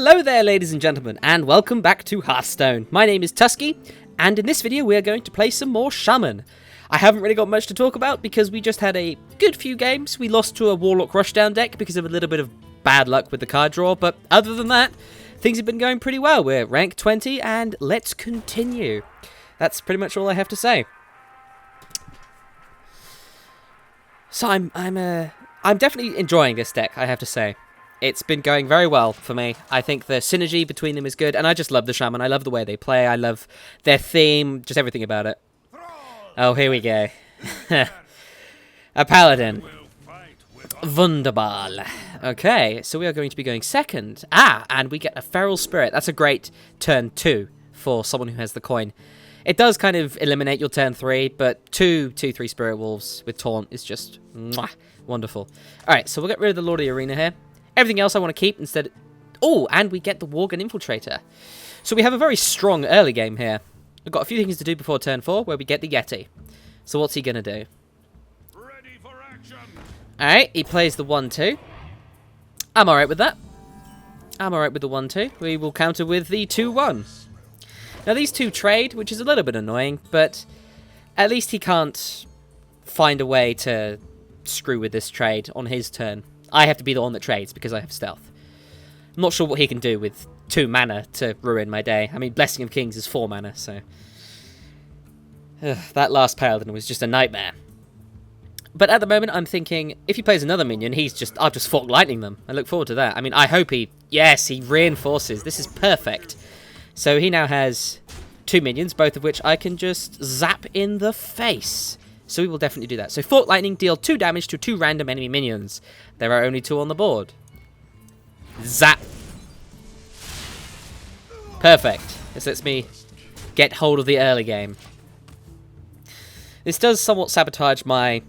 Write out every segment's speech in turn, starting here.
Hello there, ladies and gentlemen, and welcome back to Hearthstone. My name is Tuskeh, and in this video we are going to play some more Shaman. I haven't really got much to talk about because we just had a good few games. We lost to a Warlock Rushdown deck because of a little bit of bad luck with the card draw, but other than that, things have been going pretty well. We're rank 20, and let's continue. That's pretty much all I have to say. So I'm definitely enjoying this deck, I have to say. It's been going very well for me. I think the synergy between them is good, and I just love the Shaman. I love the way they play. I love their theme, just everything about it. Oh, here we go. A Paladin. Wunderbar. Okay, so we are going to be going second. And we get a Feral Spirit. That's a great turn 2 for someone who has the coin. It does kind of eliminate your turn 3, but 2/3 Spirit Wolves with Taunt is just mwah, wonderful. Alright, so we'll get rid of the Lord of the Arena here. Everything else I want to keep instead. Oh, and we get the Worgen Infiltrator. So we have a very strong early game here. We've got a few things to do before turn 4, where we get the Yeti. So what's he going to do? Alright, he plays the 1-2. I'm alright with that. I'm alright with the 1-2. We will counter with the 2-1. Now these two trade, which is a little bit annoying, but at least he can't find a way to screw with this trade on his turn. I have to be the one that trades because I have stealth. I'm not sure what he can do with 2 mana to ruin my day. I mean, Blessing of Kings is 4 mana, so... that last Paladin was just a nightmare. But at the moment, I'm thinking, if he plays another minion, I'll just Fork Lightning them. I look forward to that. I mean, I hope he... Yes, he reinforces. This is perfect. So he now has 2 minions, both of which I can just zap in the face. So we will definitely do that. So Fork Lightning, deal 2 damage to 2 random enemy minions. There are only 2 on the board. Zap. Perfect. This lets me get hold of the early game. This does somewhat sabotage my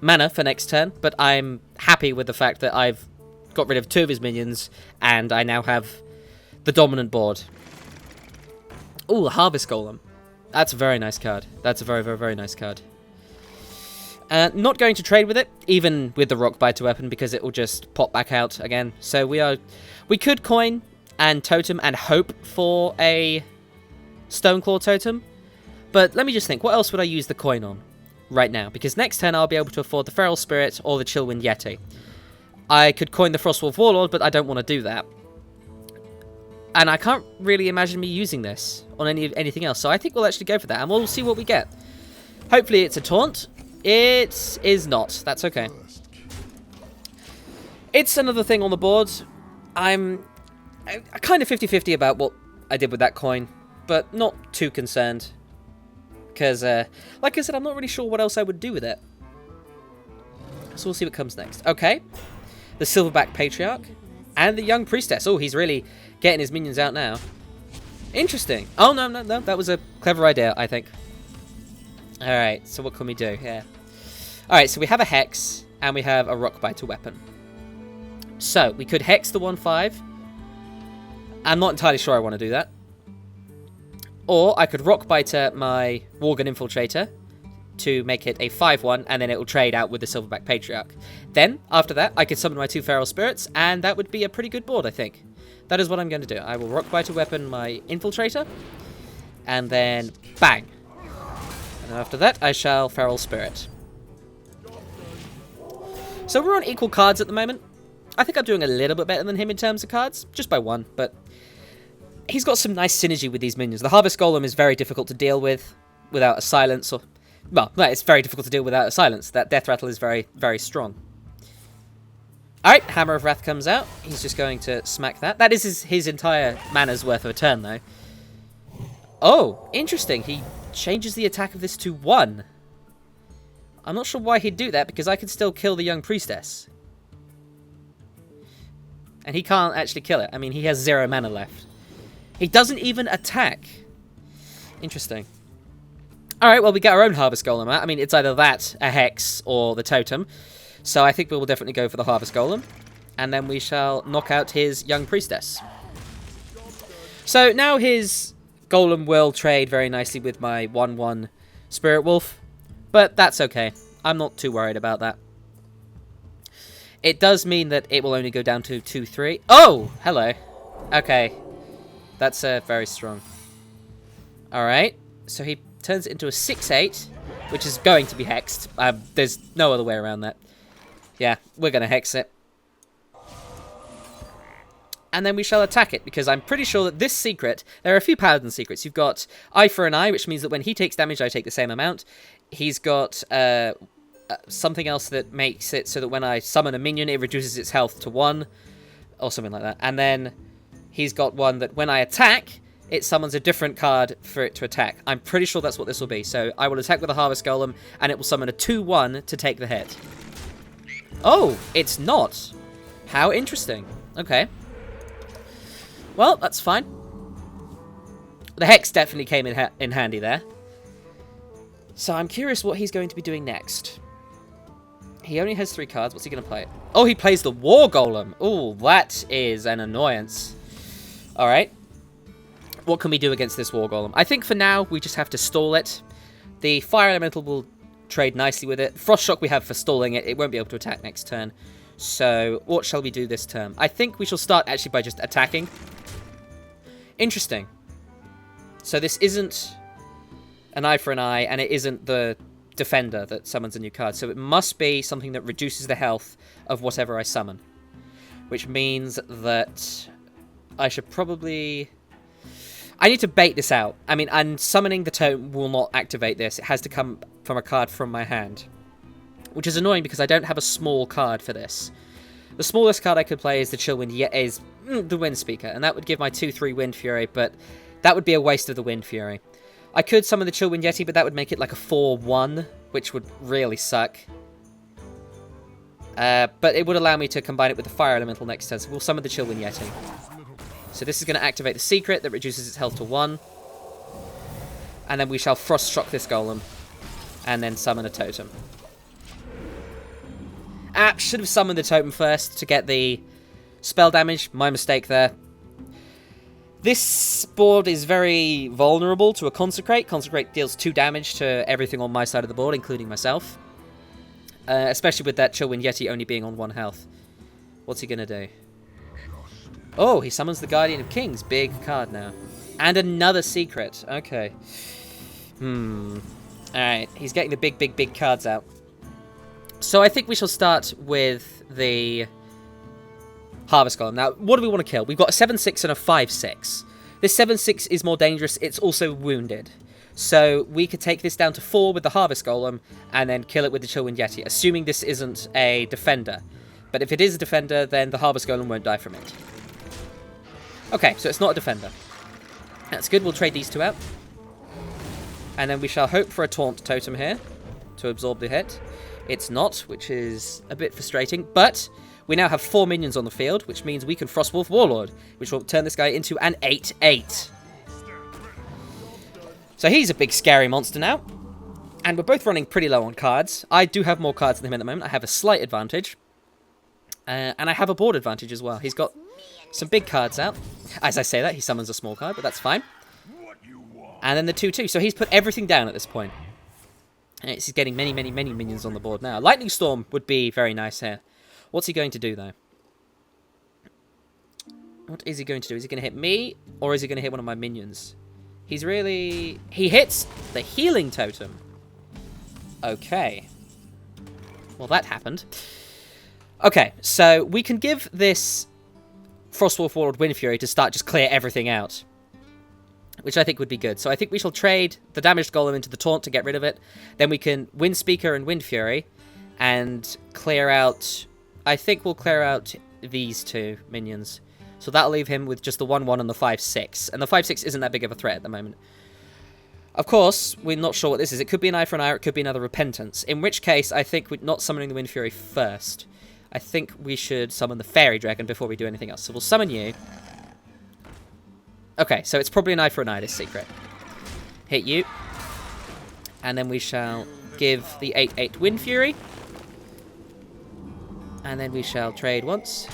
mana for next turn, but I'm happy with the fact that I've got rid of 2 of his minions, and I now have the dominant board. Ooh, the Harvest Golem. That's a very nice card. That's a very, very, very nice card. Not going to trade with it, even with the Rock Biter weapon, because it will just pop back out again. So we could coin and totem and hope for a Stoneclaw totem. But let me just think, what else would I use the coin on right now? Because next turn I'll be able to afford the Feral Spirit or the Chillwind Yeti. I could coin the Frostwolf Warlord, but I don't want to do that. And I can't really imagine me using this on anything else. So I think we'll actually go for that, and we'll see what we get. Hopefully it's a taunt. It is not. That's okay. It's another thing on the board. I'm kind of 50-50 about what I did with that coin, but not too concerned. Because, like I said, I'm not really sure what else I would do with it. So we'll see what comes next. Okay. The Silverback Patriarch. And the Young Priestess. Oh, he's really getting his minions out now. Interesting. Oh, no. That was a clever idea, I think. Alright, so what can we do here? Alright, so we have a Hex, and we have a Rock Biter weapon. So, we could Hex the 1/5. I'm not entirely sure I want to do that. Or, I could Rock Biter my Worgen Infiltrator to make it a 5/1, and then it will trade out with the Silverback Patriarch. Then, after that, I could summon my 2 Feral Spirits, and that would be a pretty good board, I think. That is what I'm going to do. I will Rock Biter weapon my Infiltrator, and then bang. And after that, I shall Feral Spirit. So we're on equal cards at the moment. I think I'm doing a little bit better than him in terms of cards, just by 1, but he's got some nice synergy with these minions. The Harvest Golem is very difficult to deal with without a silence, or... Well, it's very difficult to deal without a silence. That Death Rattle is very, very strong. Alright, Hammer of Wrath comes out. He's just going to smack that. That is his entire mana's worth of a turn, though. Oh, interesting. He changes the attack of this to 1. I'm not sure why he'd do that, because I could still kill the Young Priestess. And he can't actually kill it. I mean, he has 0 mana left. He doesn't even attack. Interesting. Alright, well, we get our own Harvest Golem out. I mean, it's either that, a Hex, or the Totem. So I think we will definitely go for the Harvest Golem. And then we shall knock out his Young Priestess. So now his Golem will trade very nicely with my 1/1 Spirit Wolf. But that's okay. I'm not too worried about that. It does mean that it will only go down to 2-3. Oh! Hello. Okay. That's very strong. Alright. So he turns it into a 6/8, which is going to be hexed. There's no other way around that. Yeah, we're going to hex it. And then we shall attack it, because I'm pretty sure that this secret... There are a few Paladin secrets. You've got Eye for an Eye, which means that when he takes damage, I take the same amount. He's got something else that makes it so that when I summon a minion, it reduces its health to 1, or something like that. And then he's got one that when I attack, it summons a different card for it to attack. I'm pretty sure that's what this will be. So I will attack with a Harvest Golem, and it will summon a 2/1 to take the hit. Oh, it's not. How interesting. Okay. Well, that's fine. The Hex definitely came in handy there. So I'm curious what he's going to be doing next. He only has 3 cards. What's he going to play? Oh, he plays the War Golem. Oh, that is an annoyance. All right. What can we do against this War Golem? I think for now, we just have to stall it. The Fire Elemental will trade nicely with it. Frost Shock we have for stalling it. It won't be able to attack next turn. So what shall we do this turn? I think we shall start actually by just attacking. Interesting. So this isn't an Eye for an Eye, and it isn't the Defender that summons a new card. So it must be something that reduces the health of whatever I summon. Which means that I should probably... I need to bait this out. I mean, and summoning the totem will not activate this. It has to come from a card from my hand. Which is annoying because I don't have a small card for this. The smallest card I could play is the Chillwind, is the Wind Speaker, and that would give my 2/3 Wind Fury, but that would be a waste of the Wind Fury. I could summon the Chillwind Yeti, but that would make it like a 4/1, which would really suck. But it would allow me to combine it with the Fire Elemental next turn, so we'll summon the Chillwind Yeti. So this is going to activate the secret that reduces its health to 1. And then we shall Frost Shock this Golem, and then summon a totem. Should have summoned the totem first to get the spell damage. My mistake there. This board is very vulnerable to a Consecrate. Consecrate deals 2 damage to everything on my side of the board, including myself. Especially with that Chillwind Yeti only being on 1 health. What's he going to do? Oh, he summons the Guardian of Kings. Big card now. And another secret. Okay. Alright, he's getting the big cards out. So I think we shall start with the Harvest Golem. Now, what do we want to kill? We've got a 7/6 and a 5/6. This 7/6 is more dangerous. It's also wounded. So we could take this down to 4 with the Harvest Golem and then kill it with the Chillwind Yeti, assuming this isn't a Defender. But if it is a Defender, then the Harvest Golem won't die from it. Okay, so it's not a Defender. That's good. We'll trade these 2 out. And then we shall hope for a Taunt Totem here to absorb the hit. It's not, which is a bit frustrating, but we now have 4 minions on the field, which means we can Frostwolf Warlord, which will turn this guy into an 8/8. So he's a big scary monster now, and we're both running pretty low on cards. I do have more cards than him at the moment. I have a slight advantage, and I have a board advantage as well. He's got some big cards out. As I say that, he summons a small card, but that's fine. And then the 2/2, so he's put everything down at this point. And he's getting many minions on the board now. Lightning Storm would be very nice here. What's he going to do, though? What is he going to do? Is he going to hit me, or is he going to hit one of my minions? He's really... He hits the Healing Totem. Okay. Well, that happened. Okay, so we can give this Frostwolf Warlord Wind Fury to start just clear everything out, which I think would be good. So I think we shall trade the Damaged Golem into the Taunt to get rid of it. Then we can Wind Speaker and Wind Fury and clear out... I think we'll clear out these 2 minions. So that'll leave him with just the 1/1 and the 5/6. And the 5/6 isn't that big of a threat at the moment. Of course, we're not sure what this is. It could be an Eye for an Eye, or it could be another Repentance. In which case, I think we're not summoning the Wind Fury first. I think we should summon the Fairy Dragon before we do anything else. So we'll summon you. Okay, so it's probably an Eye for an Eye, this secret. Hit you. And then we shall give the 8/8 Wind Fury. And then we shall trade once.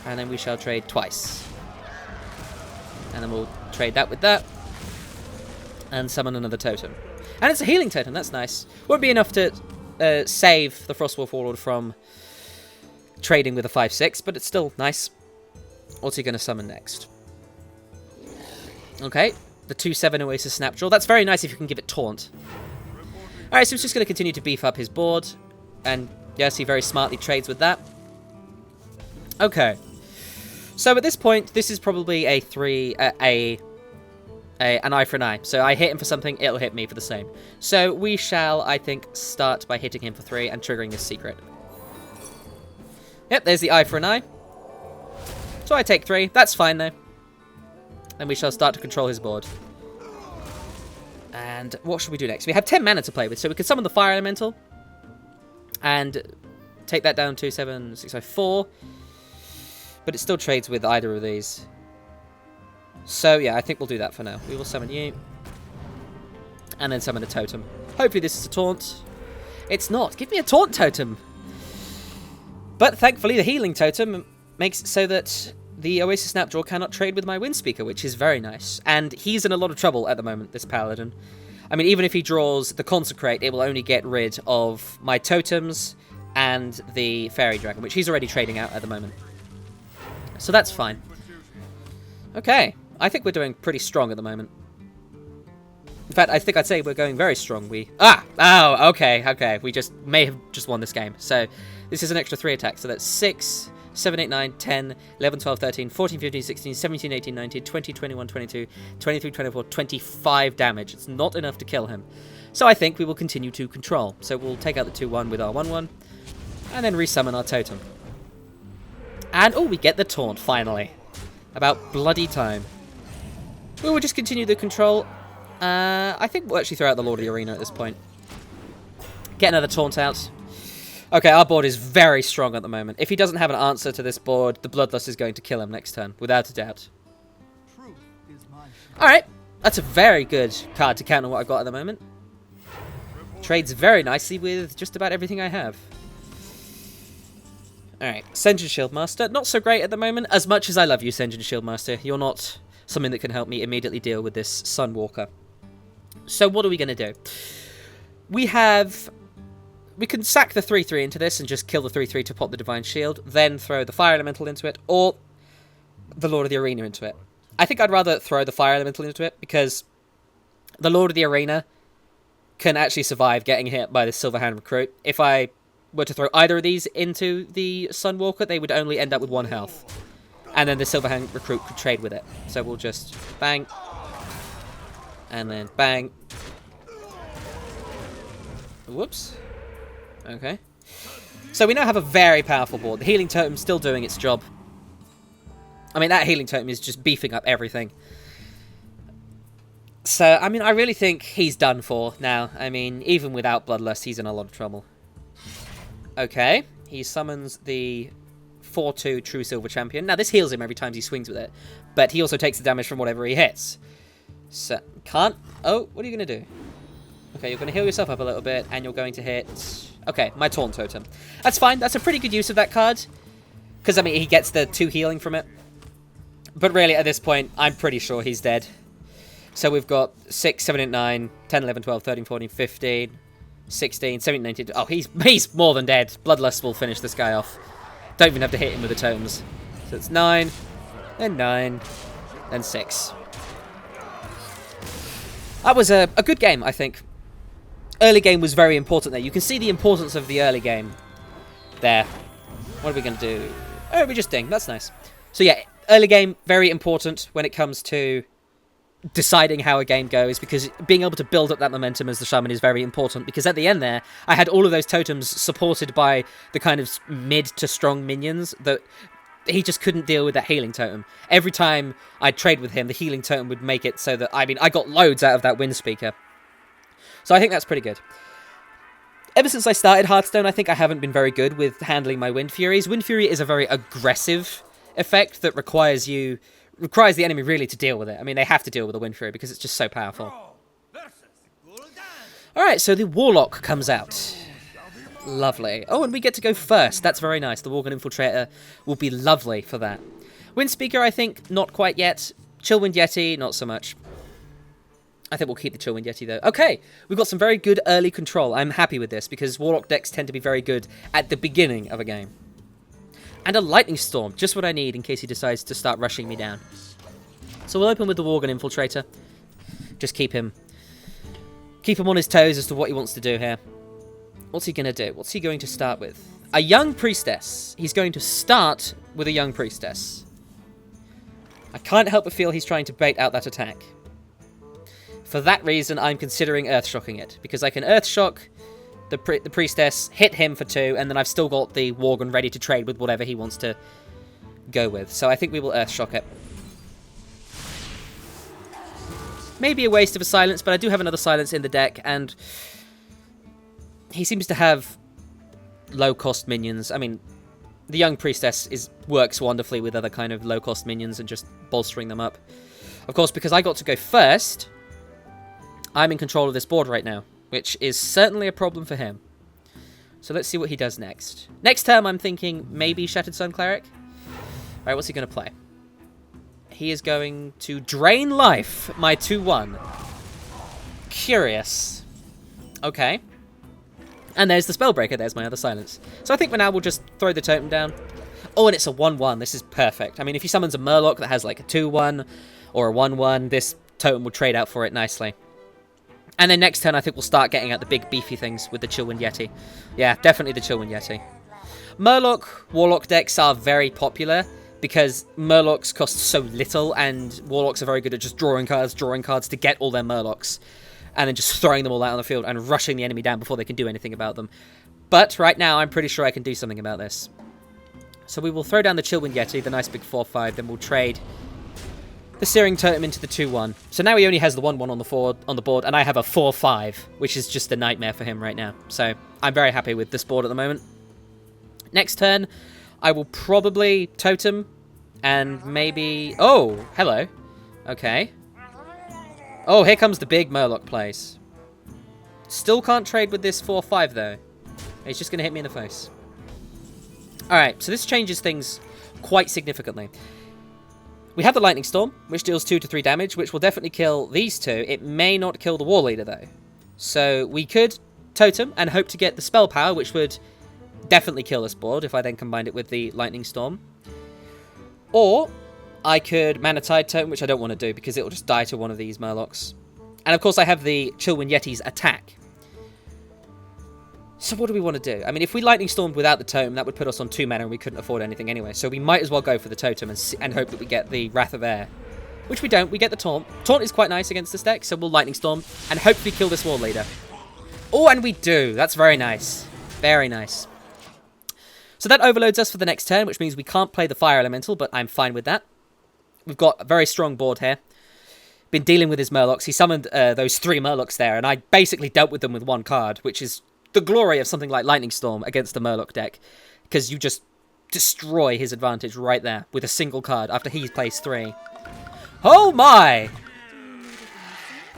And then we shall trade twice. And then we'll trade that with that. And summon another totem. And it's a healing totem, that's nice. Won't be enough to save the Frostwolf Warlord from trading with a 5/6, but it's still nice. What's he going to summon next? Okay, the 2/7 Oasis Snapjaw. That's very nice if you can give it Taunt. Alright, so he's just going to continue to beef up his board. And yes, he very smartly trades with that. Okay. So at this point, this is probably a an eye for an eye. So I hit him for something, it'll hit me for the same. So we shall, I think, start by hitting him for 3 and triggering his secret. Yep, there's the eye for an eye. So I take 3. That's fine, though. Then we shall start to control his board. And what should we do next? We have 10 mana to play with, so we can summon the Fire Elemental. And take that down to 7, 6, 5, 4. But it still trades with either of these. So, yeah, I think we'll do that for now. We will summon you. And then summon a totem. Hopefully this is a taunt. It's not. Give me a taunt totem. But thankfully the healing totem makes it so that the Oasis Snapjaw cannot trade with my Windspeaker, which is very nice. And he's in a lot of trouble at the moment, this Paladin. I mean, even if he draws the Consecrate, it will only get rid of my totems and the Fairy Dragon, which he's already trading out at the moment. So that's fine. Okay, I think we're doing pretty strong at the moment. In fact, I think I'd say we're going very strong. Oh, okay. We may have just won this game. So this is an extra 3 attacks. So that's 6, 7, 8, 9, 10, 11, 12, 13, 14, 15, 16, 17, 18, 19, 20, 21, 22, 23, 24, 25 damage. It's not enough to kill him. So I think we will continue to control. So we'll take out the 2/1 with our 1/1. And then resummon our totem. And, oh, we get the taunt, finally. About bloody time. We will just continue the control. I think we'll actually throw out the Lord of the Arena at this point. Get another taunt out. Okay, our board is very strong at the moment. If he doesn't have an answer to this board, the Bloodlust is going to kill him next turn, without a doubt. Alright, that's a very good card to counter what I've got at the moment. Trades very nicely with just about everything I have. Alright, Sen'jin Shieldmaster. Not so great at the moment, as much as I love you, Sen'jin Shieldmaster. You're not something that can help me immediately deal with this Sunwalker. So what are we going to do? We can sack the 3/3 into this and just kill the 3/3 to pop the Divine Shield, then throw the Fire Elemental into it, or the Lord of the Arena into it. I think I'd rather throw the Fire Elemental into it, because the Lord of the Arena can actually survive getting hit by the Silverhand Recruit. If I were to throw either of these into the Sunwalker, they would only end up with 1 health. And then the Silverhand Recruit could trade with it. So we'll just bang. And then bang. Whoops. Okay. So we now have a very powerful board. The Healing Totem's still doing its job. I mean, that Healing Totem is just beefing up everything. So, I mean, I really think he's done for now. I mean, even without Bloodlust, he's in a lot of trouble. Okay. He summons the 4/2 True Silver Champion. Now, this heals him every time he swings with it. But he also takes the damage from whatever he hits. So, can't... Oh, what are you going to do? Okay, you're going to heal yourself up a little bit, and you're going to hit... Okay, my Taunt Totem. That's fine. That's a pretty good use of that card. Because, I mean, he gets the 2 healing from it. But really, at this point, I'm pretty sure he's dead. So we've got 6, 7, 8, 9, 10, 11, 12, 13, 14, 15, 16, 17, 19... Oh, he's more than dead. Bloodlust will finish this guy off. Don't even have to hit him with the totems. So it's 9, then 9, then 6. That was a good game, I think. Early game was very important there. You can see the importance of the early game there. What are we going to do? Oh, we just ding. That's nice. So yeah, early game, very important when it comes to deciding how a game goes, because being able to build up that momentum as the shaman is very important, because at the end there, I had all of those totems supported by the kind of mid to strong minions that he just couldn't deal with that healing totem. Every time I'd trade with him, the healing totem would make it so that, I mean, I got loads out of that Windspeaker. So I think that's pretty good. Ever since I started Hearthstone, I think I haven't been very good with handling my Wind Furies. Wind Fury is a very aggressive effect that requires the enemy really to deal with it. I mean, they have to deal with the Wind Fury because it's just so powerful. Alright, so the Warlock comes out. Lovely. Oh, and we get to go first. That's very nice. The Worgen Infiltrator will be lovely for that. Windspeaker, I think, not quite yet. Chillwind Yeti, not so much. I think we'll keep the Chillwind Yeti, though. Okay, we've got some very good early control. I'm happy with this, because Warlock decks tend to be very good at the beginning of a game. And a lightning storm, just what I need in case he decides to start rushing me down. So we'll open with the Worgen Infiltrator. Just keep him on his toes as to what he wants to do here. What's he going to do? What's he going to start with? A young priestess. He's going to start with a young priestess. I can't help but feel he's trying to bait out that attack. For that reason, I'm considering Earthshocking it. Because I can Earthshock the priestess, hit him for 2, and then I've still got the Worgen ready to trade with whatever he wants to go with. So I think we will Earthshock it. Maybe a waste of a silence, but I do have another silence in the deck, and he seems to have low-cost minions. I mean, the young priestess works wonderfully with other kind of low-cost minions and just bolstering them up. Of course, because I got to go first, I'm in control of this board right now, which is certainly a problem for him. So let's see what he does next. Next turn, I'm thinking maybe Shattered Sun Cleric. Alright, what's he going to play? He is going to Drain Life, my 2-1. Curious. Okay. And there's the Spellbreaker, there's my other silence. So I think for now we'll just throw the totem down. Oh, and it's a 1-1, this is perfect. I mean, if he summons a Murloc that has like a 2-1 or a 1-1, this totem will trade out for it nicely. And then next turn I think we'll start getting out the big beefy things with the Chillwind Yeti. Yeah, definitely the Chillwind Yeti. Murloc Warlock decks are very popular because Murlocs cost so little and Warlocks are very good at just drawing cards to get all their Murlocs. And then just throwing them all out on the field and rushing the enemy down before they can do anything about them. But right now, I'm pretty sure I can do something about this. So we will throw down the Chillwind Yeti, the nice big 4-5, then we'll trade the Searing Totem into the 2-1. So now he only has the 1-1 on the board, and I have a 4-5, which is just a nightmare for him right now. So I'm very happy with this board at the moment. Next turn, I will probably Totem, and maybe... Oh, hello. Okay. Oh, here comes the big Murloc plays. Still can't trade with this 4-5, though. He's just going to hit me in the face. Alright, so this changes things quite significantly. We have the Lightning Storm, which deals 2 to 3 damage, which will definitely kill these two. It may not kill the War Leader, though. So we could Totem and hope to get the Spell Power, which would definitely kill this board if I then combined it with the Lightning Storm. Or I could Mana Tide Totem, which I don't want to do because it will just die to one of these Murlocs. And of course I have the Chillwind Yeti's attack. So what do we want to do? I mean, if we Lightning Stormed without the Totem, that would put us on 2 mana and we couldn't afford anything anyway. So we might as well go for the Totem and hope that we get the Wrath of Air. Which we don't. We get the Taunt. Taunt is quite nice against this deck, so we'll Lightning Storm and hopefully kill this War Leader. Oh, and we do. That's very nice. Very nice. So that overloads us for the next turn, which means we can't play the Fire Elemental, but I'm fine with that. We've got a very strong board here. Been dealing with his Murlocs. He summoned those 3 Murlocs there, and I basically dealt with them with 1 card, which is the glory of something like Lightning Storm against the Murloc deck, because you just destroy his advantage right there with a single card after he's placed 3. Oh my!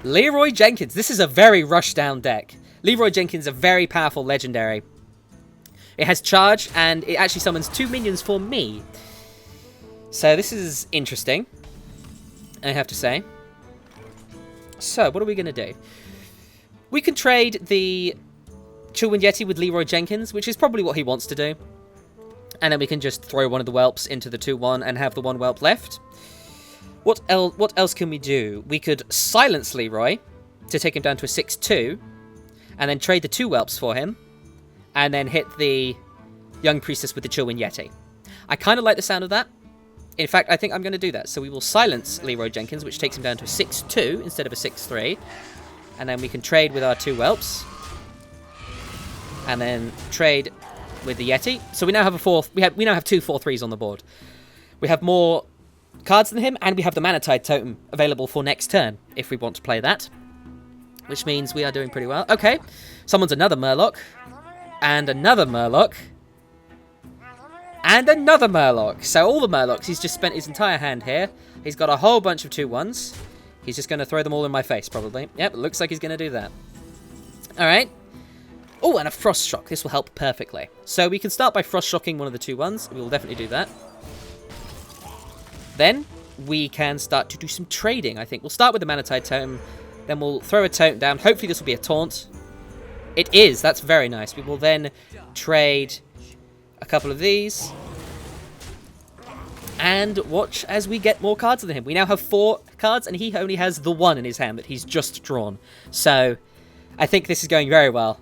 Leroy Jenkins. This is a very rush-down deck. Leroy Jenkins is a very powerful legendary. It has charge, and it actually summons 2 minions for me. So this is interesting, I have to say. So, what are we going to do? We can trade the Chillwind Yeti with Leroy Jenkins, which is probably what he wants to do. And then we can just throw one of the whelps into the 2-1 and have the 1 whelp left. What else can we do? We could silence Leroy to take him down to a 6-2, and then trade the 2 whelps for him, and then hit the Young Priestess with the Chillwind Yeti. I kind of like the sound of that. In fact, I think I'm going to do that. So we will silence Leroy Jenkins, which takes him down to a 6-2 instead of a 6-3. And then we can trade with our 2 whelps. And then trade with the Yeti. So we now have we now have 2 4-3s on the board. We have more cards than him, and we have the Mana Tide Totem available for next turn, if we want to play that. Which means we are doing pretty well. Okay, someone's another Murloc. And another Murloc. And another Murloc. So all the Murlocs, he's just spent his entire hand here. He's got a whole bunch of 2-1s. He's just going to throw them all in my face, probably. Yep, it looks like he's going to do that. Alright. Oh, and a Frost Shock. This will help perfectly. So we can start by Frost Shocking one of the 2-1s. We will definitely do that. Then we can start to do some trading, I think. We'll start with the Mana Tide Totem. Then we'll throw a Totem down. Hopefully this will be a Taunt. It is. That's very nice. We will then trade a couple of these. and watch as we get more cards than him. We now have 4 cards, and he only has the 1 in his hand that he's just drawn. So, I think this is going very well.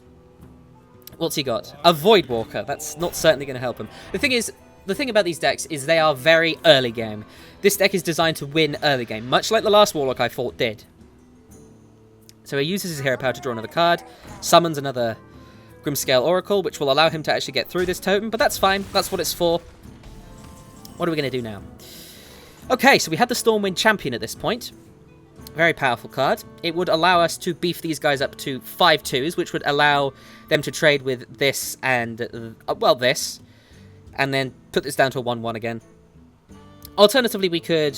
What's he got? A Void Walker. That's not certainly going to help him. The thing about these decks is they are very early game. This deck is designed to win early game, much like the last Warlock I fought did. So he uses his hero power to draw another card, summons another Grimscale Oracle, which will allow him to actually get through this totem, but that's fine. That's what it's for. What are we going to do now? Okay, so we had the Stormwind Champion at this point. Very powerful card. It would allow us to beef these guys up to 5/2s, which would allow them to trade with this and, well, this. And then put this down to a 1/1 again. Alternatively, we could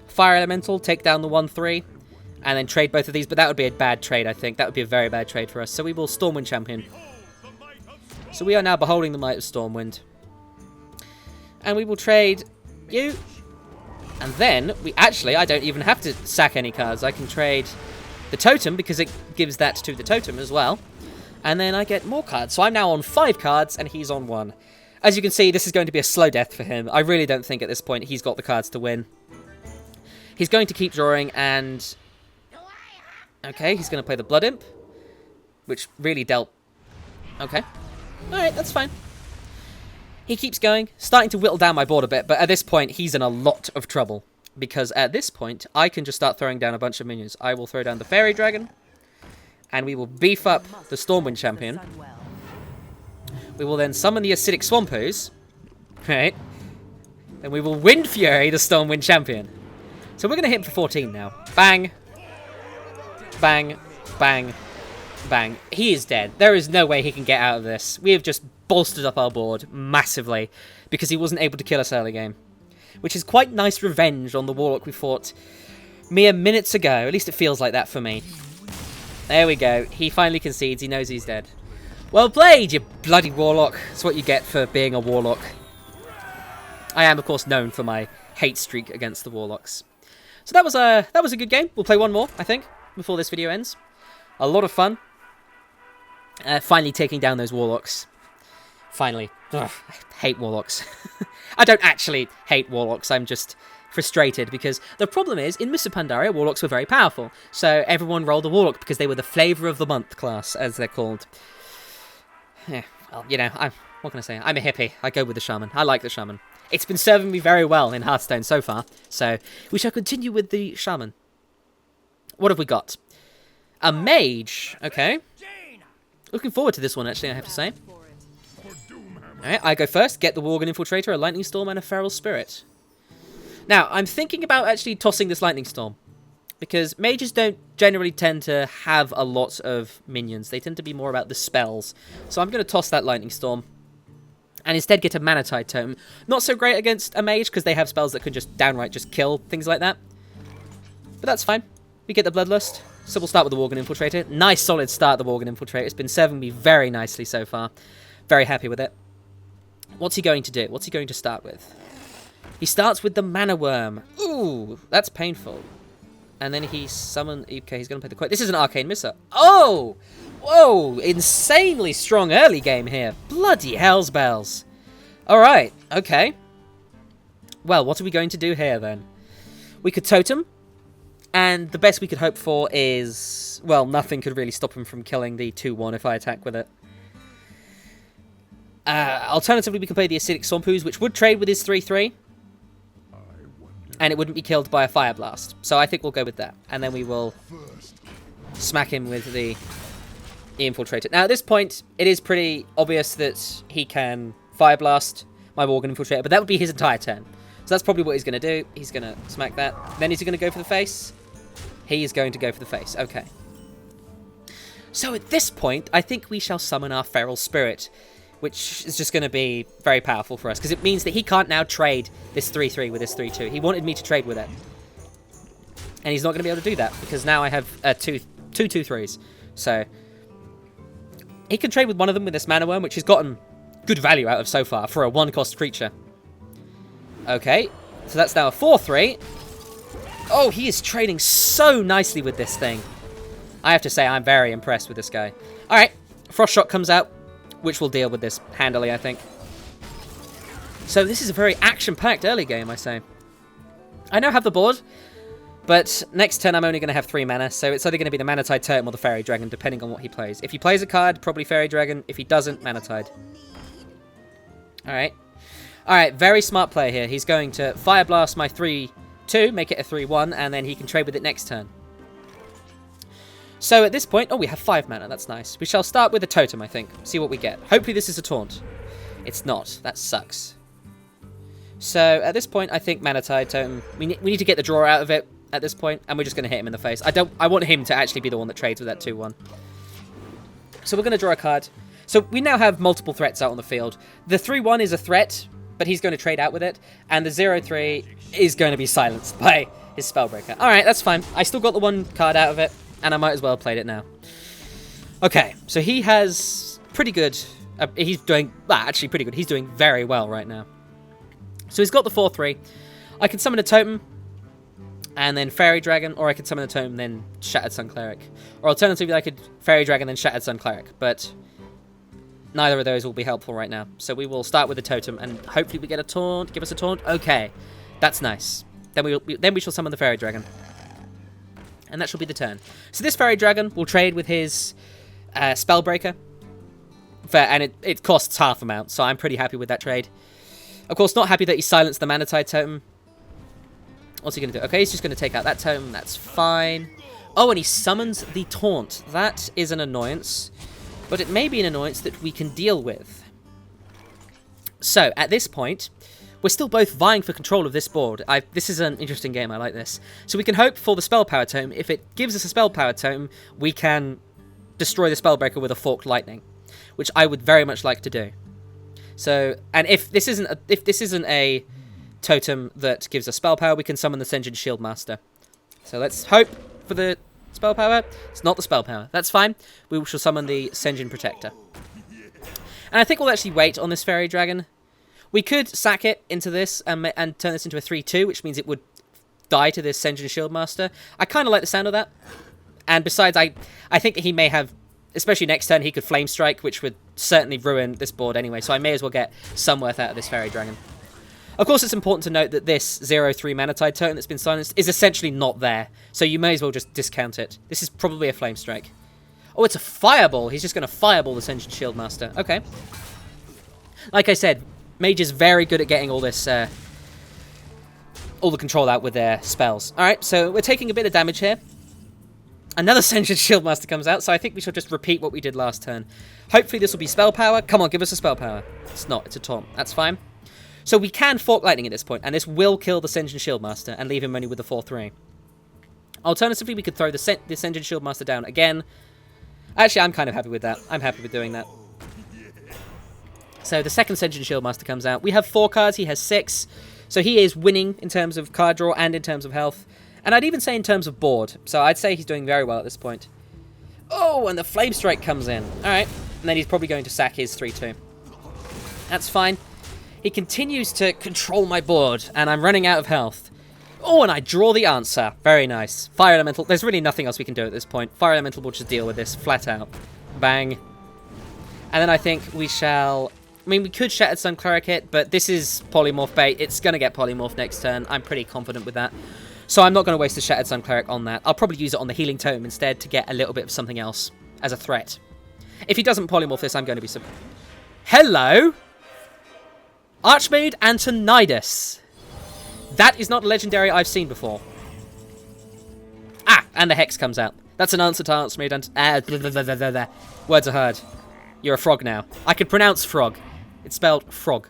Fire Elemental, take down the 1/3, and then trade both of these. But that would be a bad trade, I think. That would be a very bad trade for us. So we will Stormwind Champion. So we are now beholding the might of Stormwind. And we will trade you. And then, I don't even have to sack any cards. I can trade the totem, because it gives that to the totem as well. And then I get more cards. So I'm now on 5 cards, and he's on 1. As you can see, this is going to be a slow death for him. I really don't think at this point he's got the cards to win. He's going to keep drawing, and... okay, he's going to play the Blood Imp, which really dealt... okay. Alright, that's fine. He keeps going, starting to whittle down my board a bit, but at this point, he's in a lot of trouble. Because at this point, I can just start throwing down a bunch of minions. I will throw down the Fairy Dragon, and we will beef up the Stormwind Champion. We will then summon the Acidic Swampooze, right? Then we will Wind Fury the Stormwind Champion. So we're going to hit him for 14 now. Bang. Bang. Bang. Bang. He is dead. There is no way he can get out of this. We have just bolstered up our board massively because he wasn't able to kill us early game. Which is quite nice revenge on the Warlock we fought mere minutes ago. At least it feels like that for me. There we go. He finally concedes. He knows he's dead. Well played, you bloody Warlock. That's what you get for being a Warlock. I am, of course, known for my hate streak against the Warlocks. So that was a good game. We'll play one more, I think, before this video ends. A lot of fun. Finally taking down those Warlocks. Finally. Ugh, I hate Warlocks. I don't actually hate Warlocks. I'm just frustrated because the problem is, in Mists of Pandaria, Warlocks were very powerful. So everyone rolled a Warlock because they were the flavour of the month class, as they're called. Yeah, well, you know, what can I say? I'm a hippie. I go with the Shaman. I like the Shaman. It's been serving me very well in Hearthstone so far. So we shall continue with the Shaman. What have we got? A Mage. Okay. Looking forward to this one, actually, I have to say. Alright, I go first. Get the Worgen Infiltrator, a Lightning Storm, and a Feral Spirit. Now, I'm thinking about actually tossing this Lightning Storm. Because mages don't generally tend to have a lot of minions. They tend to be more about the spells. So I'm going to toss that Lightning Storm. And instead get a Mana Tide Totem. Not so great against a mage, because they have spells that can just downright just kill, things like that. But that's fine. We get the Bloodlust. So we'll start with the Worgen Infiltrator. Nice solid start, the Worgen Infiltrator. It's been serving me very nicely so far. Very happy with it. What's he going to do? What's he going to start with? He starts with the Mana Worm. Ooh, that's painful. And then he summoned... okay, he's going to play the Quake. This is an Arcane Missile. Oh! Whoa! Insanely strong early game here. Bloody hell's bells. Alright, okay. Well, what are we going to do here, then? We could Totem. And the best we could hope for is... well, nothing could really stop him from killing the 2-1 if I attack with it. Alternatively, we can play the Acidic Swampooze, which would trade with his 3-3. And it wouldn't be killed by a Fire Blast. So I think we'll go with that. And then we will smack him with the Infiltrator. Now, at this point, it is pretty obvious that he can Fire Blast my Worgen Infiltrator, but that would be his entire turn. So that's probably what he's going to do. He's going to smack that. Then is he going to go for the face? He is going to go for the face. Okay. So at this point, I think we shall summon our Feral Spirit, which is just going to be very powerful for us, because it means that he can't now trade this 3-3 with this 3-2. He wanted me to trade with it. And he's not going to be able to do that, because now I have two 2-3s. So he can trade with one of them with this Mana Worm, which he's gotten good value out of so far for a 1-cost creature. Okay, so that's now a 4-3. Oh, he is trading so nicely with this thing. I have to say, I'm very impressed with this guy. Alright, Frost Shock comes out, which will deal with this handily, I think. So this is a very action-packed early game, I say. I now have the board, but next turn I'm only going to have 3 mana, so it's either going to be the Mana Tide Totem or the Fairy Dragon, depending on what he plays. If he plays a card, probably Fairy Dragon. If he doesn't, Mana Tide. Alright. Alright, very smart play here. He's going to Fire Blast my 3-2, make it a 3-1, and then he can trade with it next turn. So at this point, oh, we have 5 mana. That's nice. We shall start with a totem, I think. See what we get. Hopefully this is a taunt. It's not. That sucks. So at this point, I think Mana Tide Totem. We need to get the draw out of it at this point, and we're just going to hit him in the face. I want him to actually be the one that trades with that 2-1. So we're going to draw a card. So we now have multiple threats out on the field. The 3-1 is a threat, but he's going to trade out with it, and the 0-3 is going to be silenced by his Spellbreaker. All right, that's fine. I still got the 1 card out of it. And I might as well have played it now. Okay, so he has pretty good... he's doing... actually pretty good. He's doing very well right now. So he's got the 4-3. I can summon a totem, and then Fairy Dragon, or I could summon a totem, then Shattered Sun Cleric. Or alternatively, I could Fairy Dragon, then Shattered Sun Cleric. But neither of those will be helpful right now. So we will start with the totem, and hopefully we get a taunt. Give us a taunt. Okay, that's nice. Then we shall summon the Fairy Dragon. And that shall be the turn. So this Fairy Dragon will trade with his Spellbreaker. And it costs half amount, so I'm pretty happy with that trade. Of course, not happy that he silenced the Mana Tide Totem. What's he going to do? Okay, he's just going to take out that totem. That's fine. Oh, and he summons the Taunt. That is an annoyance. But it may be an annoyance that we can deal with. So, at this point... we're still both vying for control of this board. This is an interesting game, I like this. So we can hope for the Spell Power Totem. If it gives us a Spell Power Totem, we can destroy the Spellbreaker with a Forked Lightning, which I would very much like to do. So, and if this isn't a totem that gives us Spell Power, we can summon the Sen'jin Shieldmaster. So let's hope for the Spell Power. It's not the Spell Power. That's fine. We shall summon the Sen'jin Protector. And I think we'll actually wait on this Fairy Dragon. We could sack it into this and turn this into a 3-2, which means it would die to this Sen'jin Shieldmaster. I kind of like the sound of that. And besides, I think that he may have, especially next turn, he could Flame Strike, which would certainly ruin this board anyway. So I may as well get some worth out of this Fairy Dragon. Of course, it's important to note that this 0-3 Mana Tide Totem that's been silenced is essentially not there. So you may as well just discount it. This is probably a Flame Strike. Oh, it's a Fireball. He's just going to Fireball the Sen'jin Shieldmaster. Okay. Like I said... Mage is very good at getting all this, all the control out with their spells. Alright, so we're taking a bit of damage here. Another Sen'jin Shieldmaster comes out, so I think we shall just repeat what we did last turn. Hopefully this will be Spell Power. Come on, give us a Spell Power. It's not, it's a taunt. That's fine. So we can Fork Lightning at this point, and this will kill the Sen'jin Shieldmaster and leave him only with the 4-3. Alternatively, we could throw the Sen'jin Shieldmaster down again. Actually, I'm kind of happy with that. I'm happy with doing that. So the second Sen'jin Shieldmaster comes out. We have 4 cards, he has 6. So he is winning in terms of card draw and in terms of health. And I'd even say in terms of board. So I'd say he's doing very well at this point. Oh, and the Flame Strike comes in. Alright. And then he's probably going to sack his 3-2. That's fine. He continues to control my board, and I'm running out of health. Oh, and I draw the answer. Very nice. Fire Elemental. There's really nothing else we can do at this point. Fire Elemental will just deal with this flat out. Bang. And then I think we shall... I mean, we could Shattered Sun Cleric it, but this is Polymorph bait. It's going to get Polymorph next turn. I'm pretty confident with that. So I'm not going to waste the Shattered Sun Cleric on that. I'll probably use it on the Healing Totem instead to get a little bit of something else as a threat. If he doesn't Polymorph this, I'm going to be... Hello? Archmage Antonidas. That is not a legendary I've seen before. Ah, and the Hex comes out. That's an answer to Archmage Antonidas. Words are heard. You're a frog now. I can pronounce frog. It's spelled frog.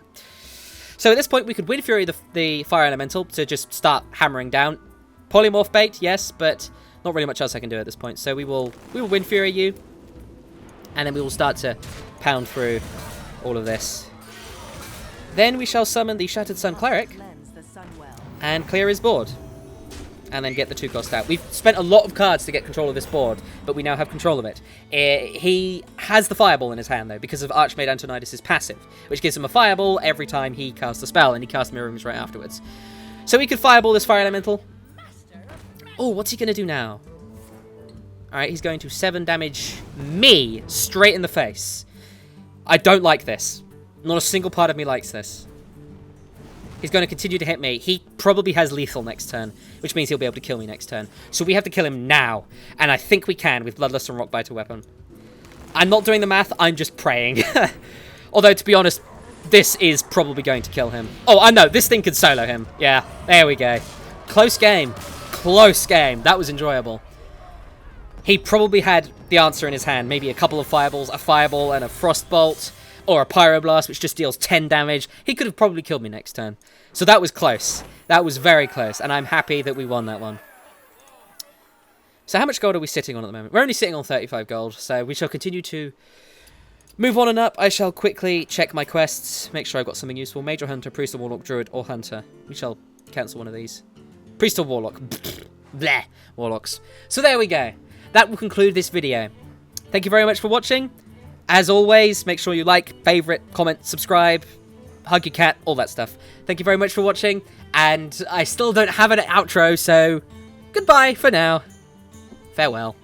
So at this point, we could Wind Fury the Fire Elemental to just start hammering down. Polymorph bait, yes, but not really much else I can do at this point. So we will Wind Fury you, and then we will start to pound through all of this. Then we shall summon the Shattered Sun Cleric and clear his board. And then get the 2-cost out. We've spent a lot of cards to get control of this board, but we now have control of it. He has the Fireball in his hand, though, because of Archmage Antonidas' passive, which gives him a Fireball every time he casts a spell, and he casts Mirror Image right afterwards. So we could Fireball this Fire Elemental. Oh, what's he going to do now? Alright, he's going to 7 damage me straight in the face. I don't like this. Not a single part of me likes this. He's going to continue to hit me. He probably has lethal next turn, which means he'll be able to kill me next turn. So we have to kill him now. And I think we can with Bloodlust and Rockbiter weapon. I'm not doing the math, I'm just praying. Although, to be honest, this is probably going to kill him. Oh, I know, this thing could solo him. Yeah, there we go. Close game. Close game. That was enjoyable. He probably had the answer in his hand. Maybe a couple of fireballs, a fireball and a frostbolt. Or a pyroblast, which just deals 10 damage. He could have probably killed me next turn. So that was close. That was very close. And I'm happy that we won that one. So how much gold are we sitting on at the moment? We're only sitting on 35 gold. So we shall continue to move on and up. I shall quickly check my quests. Make sure I've got something useful. Major Hunter, Priest or Warlock, Druid or Hunter. We shall cancel one of these. Priest or Warlock. Bleh. Warlocks. So there we go. That will conclude this video. Thank you very much for watching. As always, make sure you like, favourite, comment, subscribe, hug your cat, all that stuff. Thank you very much for watching, and I still don't have an outro, so goodbye for now. Farewell.